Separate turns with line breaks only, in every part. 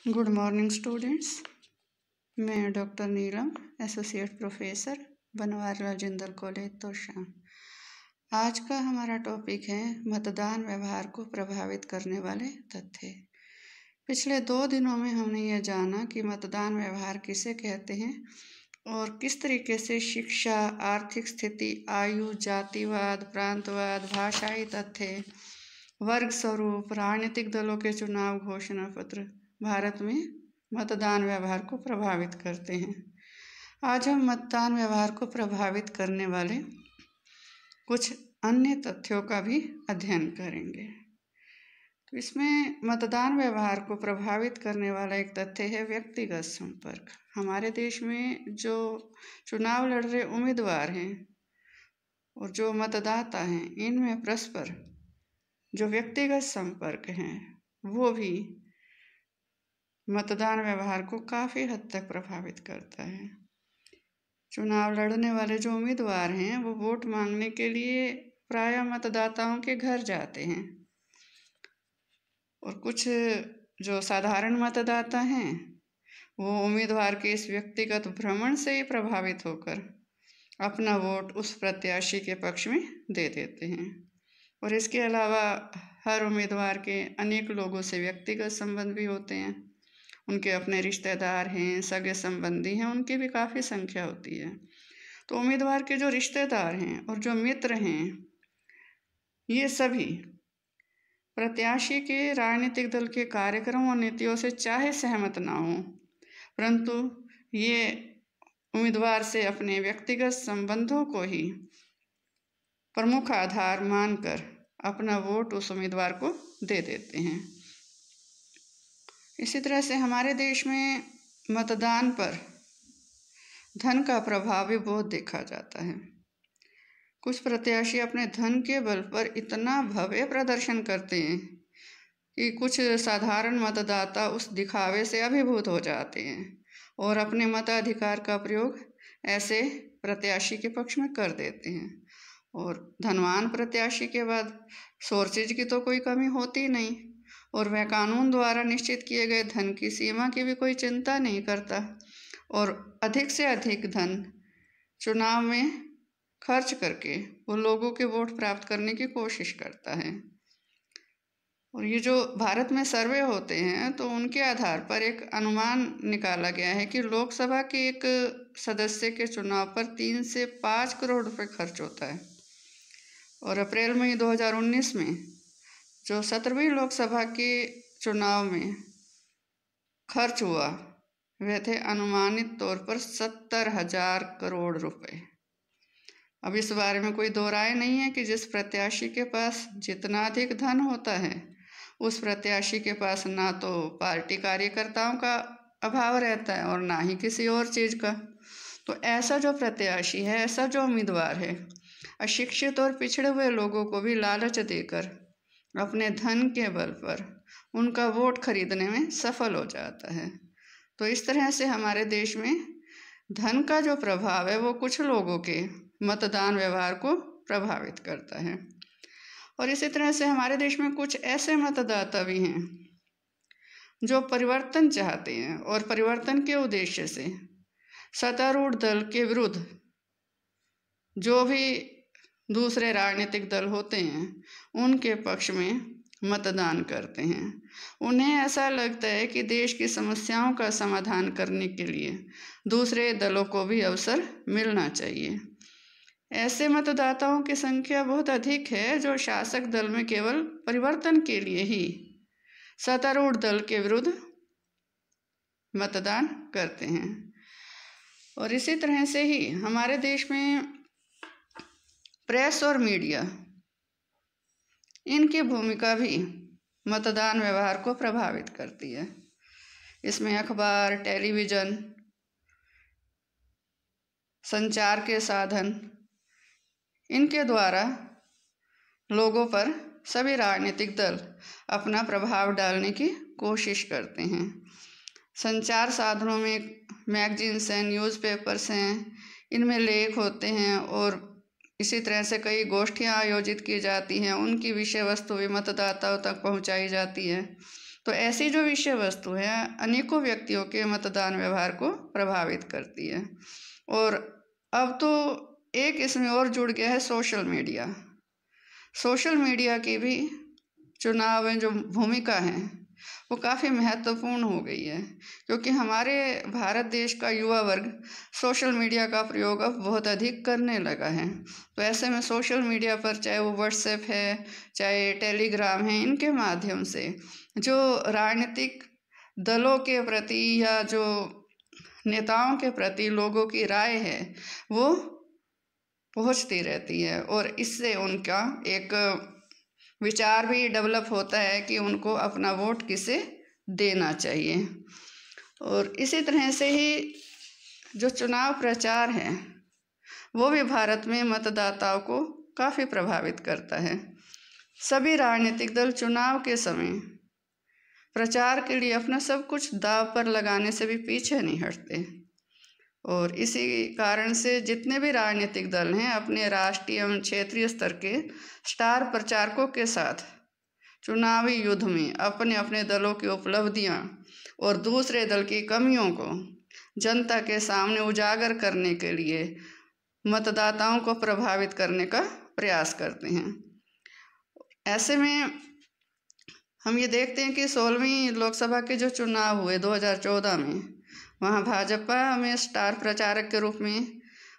Good morning students. मैं doctor Neelam, associate professor, Banwarilal Jindal college Tosham. आज का हमारा टॉपिक है मतदान व्यवहार को प्रभावित करने वाले तथ्य। पिछले 2 दिनों में हमने यह जाना कि मतदान व्यवहार किसे कहते हैं और किस तरीके से शिक्षा, आर्थिक स्थिति, आयु, जातिवाद, प्रांतवाद, भाषाई तथ्य, वर्ग स्वरूप, राजनीतिक दलों के चुनाव घोषणा पत्र भारत में मतदान व्यवहार को प्रभावित करते हैं। आज हम मतदान व्यवहार को प्रभावित करने वाले कुछ अन्य तथ्यों का भी अध्ययन करेंगे। तो इसमें मतदान व्यवहार को प्रभावित करने वाला एक तथ्य है व्यक्तिगत संपर्क। हमारे देश में जो चुनाव लड़ रहे उम्मीदवार हैं और जो मतदाता हैं, इनमें परस्पर जो व्यक्तिगत संपर्क हैं वो भी मतदान व्यवहार को काफ़ी हद तक प्रभावित करता है। चुनाव लड़ने वाले जो उम्मीदवार हैं वो वोट मांगने के लिए प्रायः मतदाताओं के घर जाते हैं और कुछ जो साधारण मतदाता हैं वो उम्मीदवार के इस व्यक्तिगत भ्रमण से ही प्रभावित होकर अपना वोट उस प्रत्याशी के पक्ष में दे देते हैं। और इसके अलावा हर उम्मीदवार के अनेक लोगों से व्यक्तिगत संबंध भी होते हैं। उनके अपने रिश्तेदार हैं, सगे संबंधी हैं, उनकी भी काफ़ी संख्या होती है। तो उम्मीदवार के जो रिश्तेदार हैं और जो मित्र हैं, ये सभी प्रत्याशी के राजनीतिक दल के कार्यक्रम और नीतियों से चाहे सहमत ना हो, परंतु ये उम्मीदवार से अपने व्यक्तिगत संबंधों को ही प्रमुख आधार मानकर अपना वोट उस उम्मीदवार को दे देते हैं। इसी तरह से हमारे देश में मतदान पर धन का प्रभाव भी बहुत देखा जाता है। कुछ प्रत्याशी अपने धन के बल पर इतना भव्य प्रदर्शन करते हैं कि कुछ साधारण मतदाता उस दिखावे से अभिभूत हो जाते हैं और अपने मताधिकार का प्रयोग ऐसे प्रत्याशी के पक्ष में कर देते हैं। और धनवान प्रत्याशी के बाद सोर्सेज की तो कोई कमी होती नहीं और वह कानून द्वारा निश्चित किए गए धन की सीमा की भी कोई चिंता नहीं करता और अधिक से अधिक धन चुनाव में खर्च करके वो लोगों के वोट प्राप्त करने की कोशिश करता है। और ये जो भारत में सर्वे होते हैं तो उनके आधार पर एक अनुमान निकाला गया है कि लोकसभा के एक सदस्य के चुनाव पर 3 से 5 करोड़ रुपए खर्च होता है। और अप्रैल मई 2019 में जो 17वीं लोकसभा के चुनाव में खर्च हुआ वह थे अनुमानित तौर पर 70,000 करोड़ रुपए। अब इस बारे में कोई दो राय नहीं है कि जिस प्रत्याशी के पास जितना अधिक धन होता है उस प्रत्याशी के पास ना तो पार्टी कार्यकर्ताओं का अभाव रहता है और ना ही किसी और चीज़ का। तो ऐसा जो प्रत्याशी है, ऐसा जो उम्मीदवार है, अशिक्षित और पिछड़े हुए लोगों को भी लालच देकर अपने धन के बल पर उनका वोट खरीदने में सफल हो जाता है। तो इस तरह से हमारे देश में धन का जो प्रभाव है वो कुछ लोगों के मतदान व्यवहार को प्रभावित करता है। और इसी तरह से हमारे देश में कुछ ऐसे मतदाता भी हैं जो परिवर्तन चाहते हैं और परिवर्तन के उद्देश्य से सत्तारूढ़ दल के विरुद्ध जो भी दूसरे राजनीतिक दल होते हैं उनके पक्ष में मतदान करते हैं। उन्हें ऐसा लगता है कि देश की समस्याओं का समाधान करने के लिए दूसरे दलों को भी अवसर मिलना चाहिए। ऐसे मतदाताओं की संख्या बहुत अधिक है जो शासक दल में केवल परिवर्तन के लिए ही सत्तारूढ़ दल के विरुद्ध मतदान करते हैं। और इसी तरह से ही हमारे देश में प्रेस और मीडिया, इनकी भूमिका भी मतदान व्यवहार को प्रभावित करती है। इसमें अखबार, टेलीविज़न, संचार के साधन, इनके द्वारा लोगों पर सभी राजनीतिक दल अपना प्रभाव डालने की कोशिश करते हैं। संचार साधनों में मैगजीन्स हैं, न्यूज़पेपर्स हैं, इनमें लेख होते हैं और इसी तरह से कई गोष्ठियाँ आयोजित की जाती हैं, उनकी विषय वस्तु भी मतदाताओं तक पहुँचाई जाती है। तो ऐसी जो विषय वस्तु है अनेकों व्यक्तियों के मतदान व्यवहार को प्रभावित करती है। और अब तो एक इसमें और जुड़ गया है सोशल मीडिया। सोशल मीडिया की भी चुनाव में जो भूमिका है वो काफ़ी महत्वपूर्ण हो गई है, क्योंकि हमारे भारत देश का युवा वर्ग सोशल मीडिया का प्रयोग अब बहुत अधिक करने लगा है। तो ऐसे में सोशल मीडिया पर, चाहे वो व्हाट्सएप है, चाहे टेलीग्राम है, इनके माध्यम से जो राजनीतिक दलों के प्रति या जो नेताओं के प्रति लोगों की राय है वो पहुंचती रहती है, और इससे उनका एक विचार भी डेवलप होता है कि उनको अपना वोट किसे देना चाहिए। और इसी तरह से ही जो चुनाव प्रचार है वो भी भारत में मतदाताओं को काफ़ी प्रभावित करता है। सभी राजनीतिक दल चुनाव के समय प्रचार के लिए अपना सब कुछ दांव पर लगाने से भी पीछे नहीं हटते, और इसी कारण से जितने भी राजनीतिक दल हैं अपने राष्ट्रीय एवं क्षेत्रीय स्तर के स्टार प्रचारकों के साथ चुनावी युद्ध में अपने अपने दलों की उपलब्धियां और दूसरे दल की कमियों को जनता के सामने उजागर करने के लिए मतदाताओं को प्रभावित करने का प्रयास करते हैं। ऐसे में हम ये देखते हैं कि 16वीं लोकसभा के जो चुनाव हुए 2014 में, वहाँ भाजपा में स्टार प्रचारक के रूप में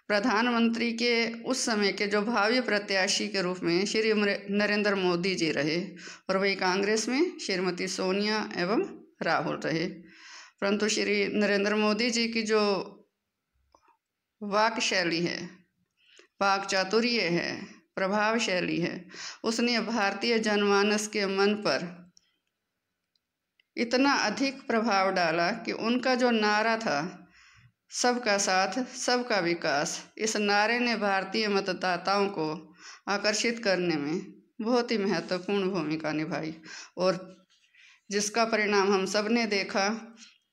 प्रधानमंत्री के उस समय के जो भावी प्रत्याशी के रूप में श्री नरेंद्र मोदी जी रहे, और वही कांग्रेस में श्रीमती सोनिया एवं राहुल रहे। परंतु श्री नरेंद्र मोदी जी की जो वाक शैली है, वाक चातुर्य है, प्रभावशैली है, उसने भारतीय जनमानस के मन पर इतना अधिक प्रभाव डाला कि उनका जो नारा था सबका साथ सबका विकास, इस नारे ने भारतीय मतदाताओं को आकर्षित करने में बहुत ही महत्वपूर्ण भूमिका निभाई, और जिसका परिणाम हम सब ने देखा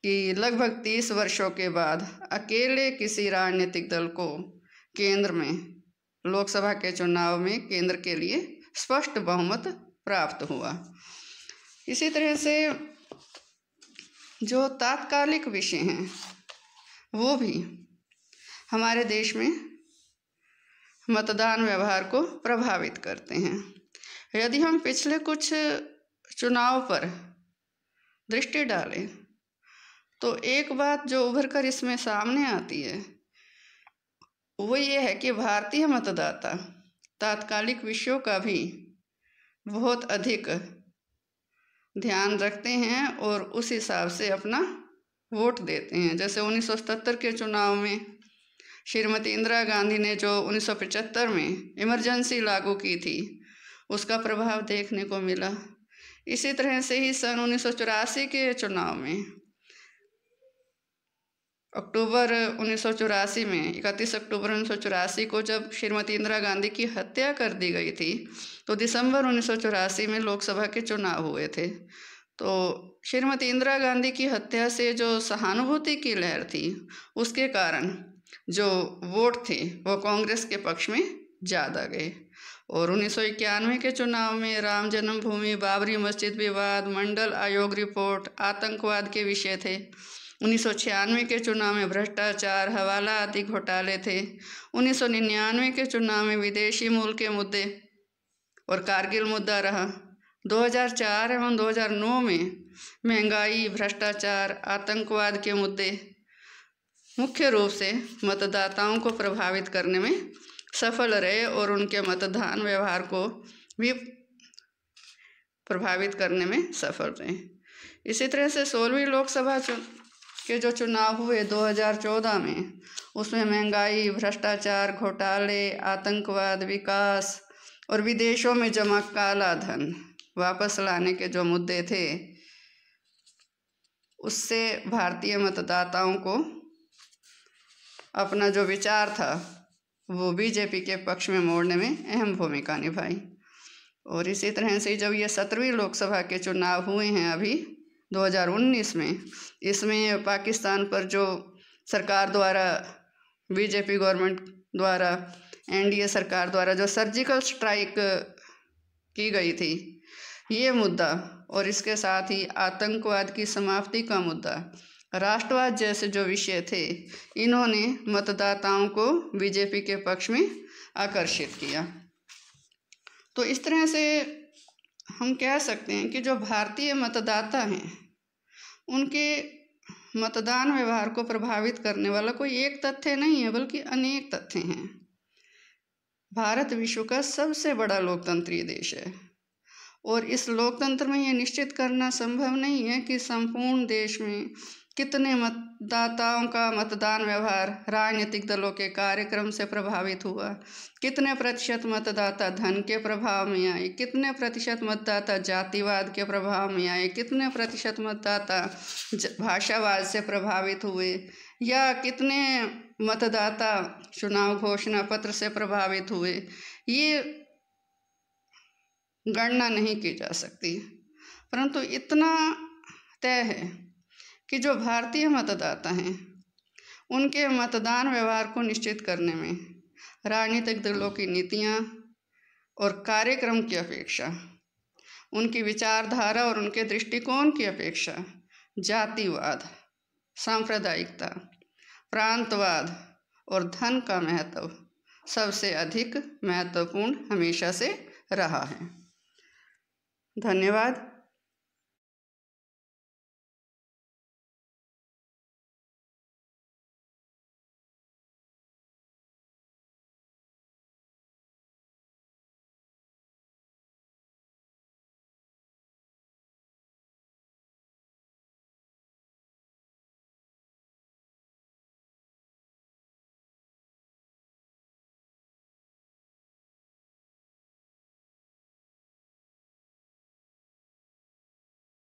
कि लगभग 30 वर्षों के बाद अकेले किसी राजनीतिक दल को केंद्र में लोकसभा के चुनाव में केंद्र के लिए स्पष्ट बहुमत प्राप्त हुआ। इसी तरह से जो तात्कालिक विषय हैं वो भी हमारे देश में मतदान व्यवहार को प्रभावित करते हैं। यदि हम पिछले कुछ चुनाव पर दृष्टि डालें तो एक बात जो उभर कर इसमें सामने आती है वो ये है कि भारतीय मतदाता तात्कालिक विषयों का भी बहुत अधिक ध्यान रखते हैं और उस हिसाब से अपना वोट देते हैं। जैसे 1977 के चुनाव में श्रीमती इंदिरा गांधी ने जो 1975 में इमरजेंसी लागू की थी उसका प्रभाव देखने को मिला। इसी तरह से ही सन 1984 के चुनाव में अक्टूबर 1984 में 31 अक्टूबर 1984 को जब श्रीमती इंदिरा गांधी की हत्या कर दी गई थी तो दिसंबर 1984 में लोकसभा के चुनाव हुए थे। तो श्रीमती इंदिरा गांधी की हत्या से जो सहानुभूति की लहर थी उसके कारण जो वोट थे वो कांग्रेस के पक्ष में ज़्यादा गए, और 1991 के चुनाव में राम जन्मभूमि, बाबरी मस्जिद विवाद, मंडल आयोग रिपोर्ट, आतंकवाद के विषय थे। 1996 के चुनाव में भ्रष्टाचार, हवाला आदि घोटाले थे। 1999 के चुनाव में विदेशी मूल के मुद्दे और कारगिल मुद्दा रहा। 2004 एवं 2009 में महंगाई, भ्रष्टाचार, आतंकवाद के मुद्दे मुख्य रूप से मतदाताओं को प्रभावित करने में सफल रहे और उनके मतदान व्यवहार को भी प्रभावित करने में सफल रहे। इसी तरह से 16वीं लोकसभा के जो चुनाव हुए 2014 में, उसमें महंगाई, भ्रष्टाचार, घोटाले, आतंकवाद, विकास और विदेशों में जमा काला धन वापस लाने के जो मुद्दे थे उससे भारतीय मतदाताओं को अपना जो विचार था वो बीजेपी के पक्ष में मोड़ने में अहम भूमिका निभाई। और इसी तरह से जब ये 17वीं लोकसभा के चुनाव हुए हैं अभी 2019 में, इसमें पाकिस्तान पर जो सरकार द्वारा, बीजेपी गवर्नमेंट द्वारा, एनडीए सरकार द्वारा जो सर्जिकल स्ट्राइक की गई थी ये मुद्दा और इसके साथ ही आतंकवाद की समाप्ति का मुद्दा, राष्ट्रवाद जैसे जो विषय थे, इन्होंने मतदाताओं को बीजेपी के पक्ष में आकर्षित किया। तो इस तरह से हम कह सकते हैं कि जो भारतीय मतदाता हैं उनके मतदान व्यवहार को प्रभावित करने वाला कोई एक तथ्य नहीं है, बल्कि अनेक तथ्य हैं। भारत विश्व का सबसे बड़ा लोकतंत्रीय देश है और इस लोकतंत्र में यह निश्चित करना संभव नहीं है कि संपूर्ण देश में कितने मतदाताओं का मतदान व्यवहार राजनीतिक दलों के कार्यक्रम से प्रभावित हुआ, कितने प्रतिशत मतदाता धन के प्रभाव में आए, कितने प्रतिशत मतदाता जातिवाद के प्रभाव में आए, कितने प्रतिशत मतदाता भाषावाद से प्रभावित हुए, या कितने मतदाता चुनाव घोषणा पत्र से प्रभावित हुए, ये गणना नहीं की जा सकती। परंतु इतना तय है कि जो भारतीय मतदाता हैं उनके मतदान व्यवहार को निश्चित करने में राजनीतिक दलों की नीतियां और कार्यक्रम की अपेक्षा, उनकी विचारधारा और उनके दृष्टिकोण की अपेक्षा जातिवाद, सांप्रदायिकता, प्रांतवाद और धन का महत्व सबसे अधिक महत्वपूर्ण हमेशा से रहा है। धन्यवाद।